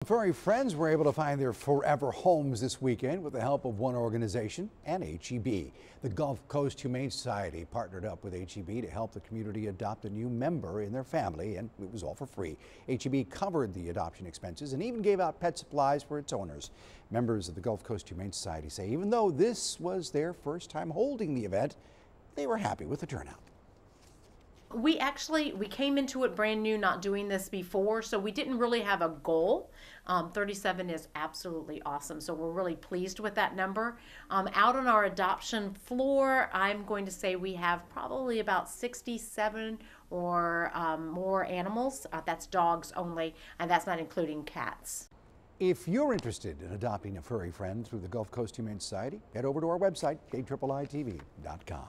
Furry friends were able to find their forever homes this weekend with the help of one organization and HEB. The Gulf Coast Humane Society partnered up with HEB to help the community adopt a new member in their family, and it was all for free. HEB covered the adoption expenses and even gave out pet supplies for its owners. Members of the Gulf Coast Humane Society say even though this was their first time holding the event, they were happy with the turnout. We came into it brand new, not doing this before, so we didn't really have a goal. 37 is absolutely awesome, so we're really pleased with that number. Out on our adoption floor, I'm going to say we have probably about 67 or more animals. That's dogs only, and that's not including cats. If you're interested in adopting a furry friend through the Gulf Coast Humane Society, head over to our website, KIIITV.com.